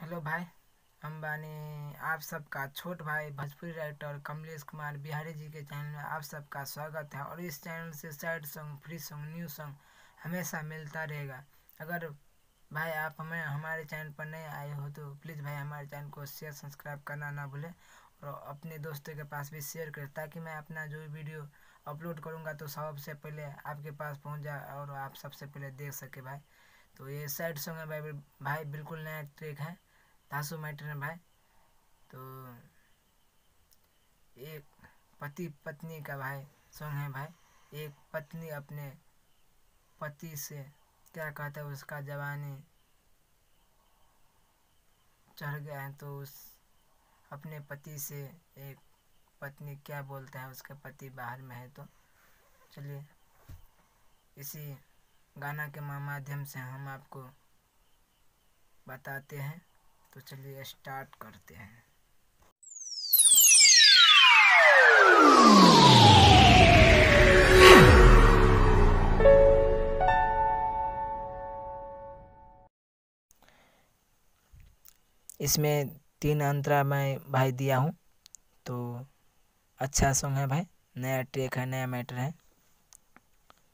Hello भाई, हम बानी आप सबका छोट भाई भोजपुरी राइटर कमलेश कुमार बिहारी जी के चैनल में आप सबका स्वागत है। और इस चैनल से sad song, free song, new song हमेशा मिलता रहेगा। अगर भाई आप हमारे चैनल पर नए आए हो तो प्लीज़ भाई हमारे चैनल को शेयर सब्सक्राइब करना ना भूलें और अपने दोस्तों के पास भी शेयर करें, ताकि मैं अपना जो भी वीडियो अपलोड करूँगा तो सबसे पहले आपके पास पहुँच जाए और आप सबसे पहले देख सके भाई। तो ये सैड सॉन्ग है भाई बिल्कुल नया ट्रैक है, धांसू मैटर है भाई। तो एक पति पत्नी का भाई सॉन्ग है भाई। एक पत्नी अपने पति से क्या कहता है, उसका जवानी चढ़ गया है, तो उस अपने पति से एक पत्नी क्या बोलता है, उसका पति बाहर में है। तो चलिए इसी गाना के माध्यम से हम आपको बताते हैं। तो चलिए स्टार्ट करते हैं। इसमें 3 अंतरा मैं भाई दिया हूँ, तो अच्छा सॉन्ग है भाई, नया ट्रैक है, नया मैटर है,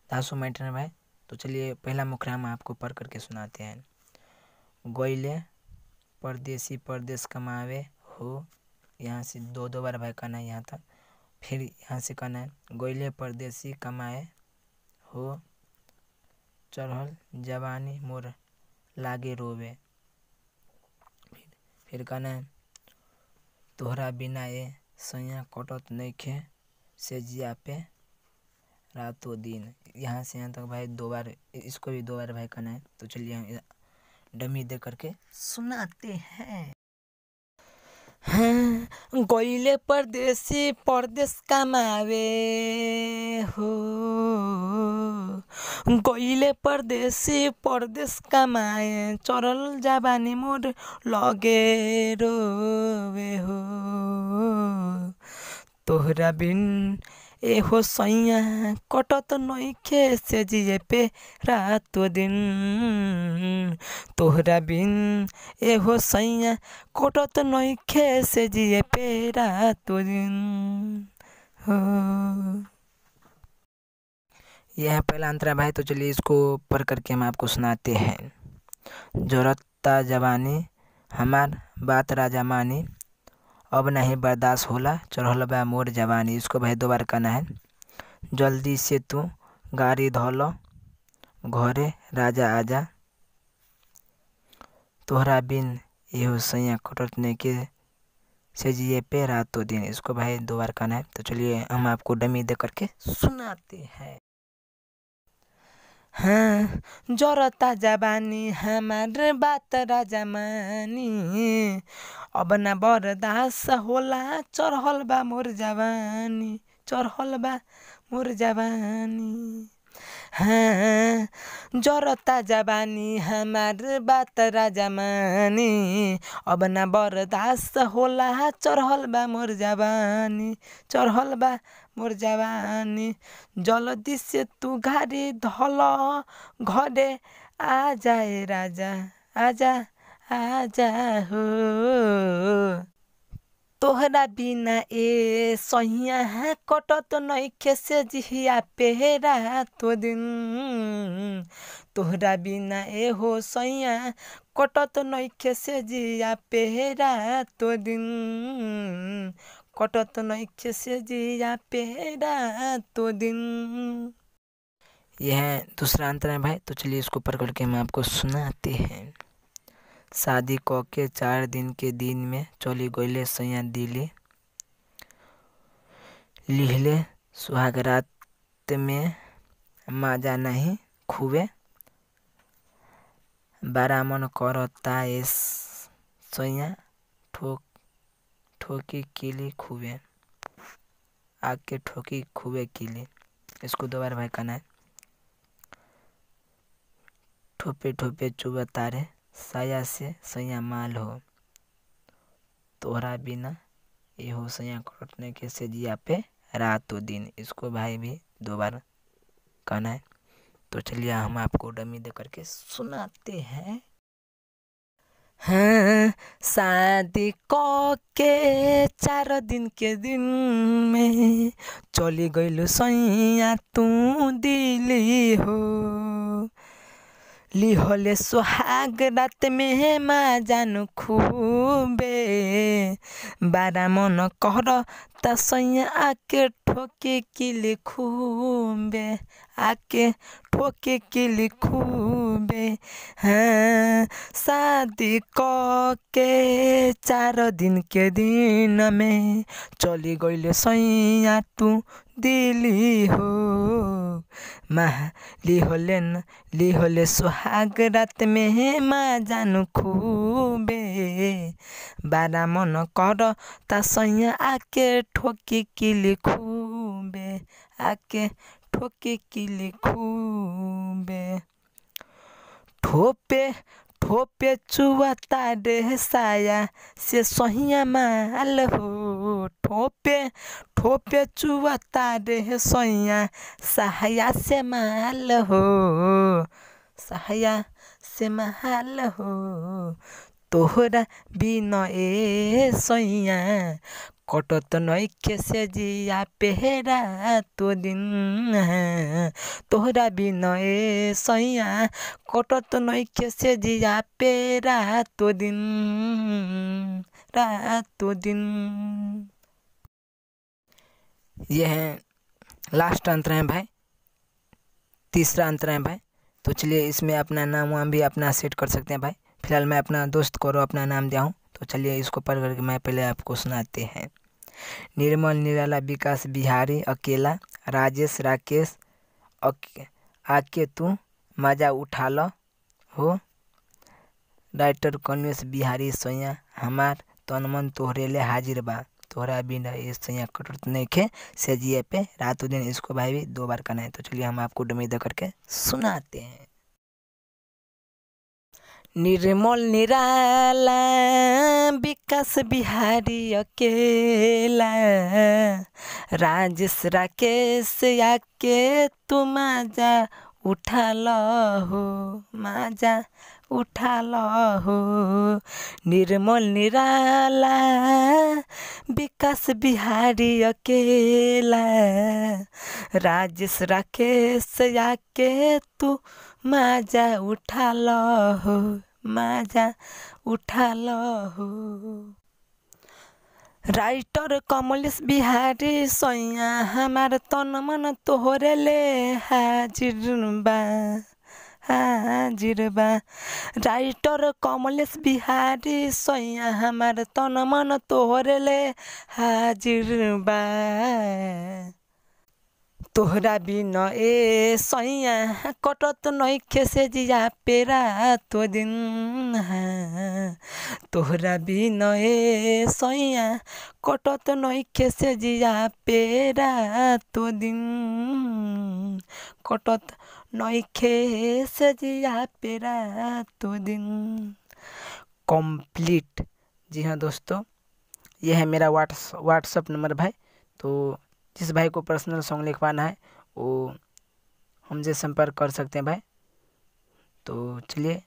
धांसू मैटर है भाई। तो चलिए पहला मुखड़ा हम आपको पढ़ करके सुनाते हैं। गोइले परदेसी परदेश कमावे हो, यहाँ से दो बार भाई कहना है यहाँ तक, फिर यहाँ से कहना है गोइले परदेसी कमाए हो, चढ़ल जवानी मोर लागे रोवे। फिर कहना है तोहरा बिना ये सैया कटत नइखे से जिया पे रातों दिन। यहाँ से यहाँ तक भाई 2 बार, इसको भी 2 बार भाई कहना है। तो चलिए हम डमी दे करके सुनाते हैं। हाँ, गोइले परदेसी परदेश कमावे हो, गोइले परदेसी परदेश कमाए, चढ़ल जवानी मोर लगे रोवे हो, तोहरा बिन ए हो सैया कटत नइखे से जिए पे रातो दिन, तोहरा बिन ए हो सैया कटत नइखे से जिए पे रातो दिन हो। यह है पहला अंतरा भाई। तो चलिए इसको पढ़ करके हम आपको सुनाते हैं। जोरता जवानी हमार बात राजा मानी, अब नहीं बर्दाश्त होला चढ़ल बा मोर जवानी। इसको भाई 2 बार कहना है। जल्दी से तू गाड़ी धोलो घरे राजा आजा, तोहरा बिन एहो सैया कटत नइखे से जिए पे रातों दिन। इसको भाई 2 बार कहना है। तो चलिए हम आपको डमी दे करके सुनाते हैं। हाँ, जोरता जवानी हमार बात राजा मानी, अब ना बर्दाश्त होला चढ़ल बा मोर जवानी, चढ़ल बा मोर जवानी। हाँ, जोरता जवानी हमार बात राजा मानी, अब ना बर्दाश्त होला चढ़ल बा मोर जवानी, चढ़ल बा मोर जवानी। जल्दी से तू गाड़ी धल घरे आ जाए राजा आजा आजा हो, तोहरा बिना ए सैया कटत नइखे से जिया पे रातो दिन, तोहरा बिना ए हो सैया कटत नइखे से जिया पे रातो दिन, कटत नइखे से जिया पे रातो दिन। यह है दूसरा अंतर है भाई। तो चलिए इसको पढ़ करके हम आपको सुनाते हैं। शादी क के 4 दिन के दिन में चली गईले सैया दिली, लिहले सुहाग रात में मजा नहीं खुवे, बारा मन करता ए सैया ठोकी किली खुवे, आग के ठोकी खुवे किली। इसको 2 बार भाई कहना है। ठोपे ठोपे चुबा तारे साया से सैया माल हो, तोहरा बिना ये हो सैया कटने के से जिया पे रातों दिन। इसको भाई भी 2 बार कहना है। तो चलिए हम आपको डमी दे करके सुनाते हैं। हाँ, शादी के 4 दिन के दिन में चली गइलु सैया तू दिली हो। लिहले सुहाग रात में माँ जानू खूबे, बारा मन कर तसैया आके ठोके किली खूबे, आके ठोके किली खूबे। हाँ, शादी के 4 दिन के दिन में चली गइले सैया तू दिली हो। माँ लिहले सुहाग रात में माँ जानू खूबे, बारा मन कर तसैया आके ठोकी किली खूबे, आके ठोकी किली खूबे। ठोपे चुआता रे साया से सहिया माल हो। ठोपे चुआता रे सैया सहाया से माल हो, सहाया से माल हो। तोहरा बिना ए सैया कटत नइखे से जिया पेहरा तो दिन। तोहरा बिना ए सैया कटत नइखे से जिया पेरा तो दिन, रातो दिन। ये है लास्ट अंतरा है भाई, तीसरा अंतरा है भाई। तो चलिए इसमें अपना नाम वाम भी अपना सेट कर सकते हैं भाई। फिलहाल मैं अपना दोस्त को अपना नाम दिया हूँ, तो चलिए इसको पढ़ करके मैं पहले आपको सुनाते हैं। निर्मल निराला विकास बिहारी अकेला, राजेश राकेश आके तू मजा उठा लो हो। राइटर कन्वेश बिहारी सैया हमार तन मन तोहरे ले हाजिर बा। तोहरा बिना ये सैया कटत नइखे से जिए पे रातों दिन। इसको भाई भी 2 बार करना है। तो चलिए हम आपको डमीदा करके सुनाते हैं। निर्मल निराला विकास बिहारी अकेला, राजेश राकेश आके तू मजा उठा लो हो, मजा उठा लो हो। निर्मल निराला विकास बिहारी अकेला, राजेश राकेश आके तू मजा उठा लो हो, मजा उठा लो हो। राइटर कमलेश बिहारी सैया हमार तन मन तोहरे ले हाजिर बा, हाजिर बा। राइटर कमलेश बिहारी सैया हमार तन मन तोहरे ले हाजिर बा। तोहरा बिना ए सैया कटत नइखे से जिया पेरा तो दिन। तोहरा बिना ए सैया कटत नइखे से जिया पेरा तो दिन, कटत नइखे से जिया पेरा तो दिन। कंप्लीट। जी हाँ दोस्तों, ये है मेरा व्हाट्सअप नंबर भाई। तो जिस भाई को पर्सनल सॉन्ग लिखवाना है वो हमसे संपर्क कर सकते हैं भाई। तो चलिए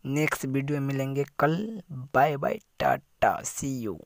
नेक्स्ट वीडियो में मिलेंगे कल। Bye bye, tata, see you.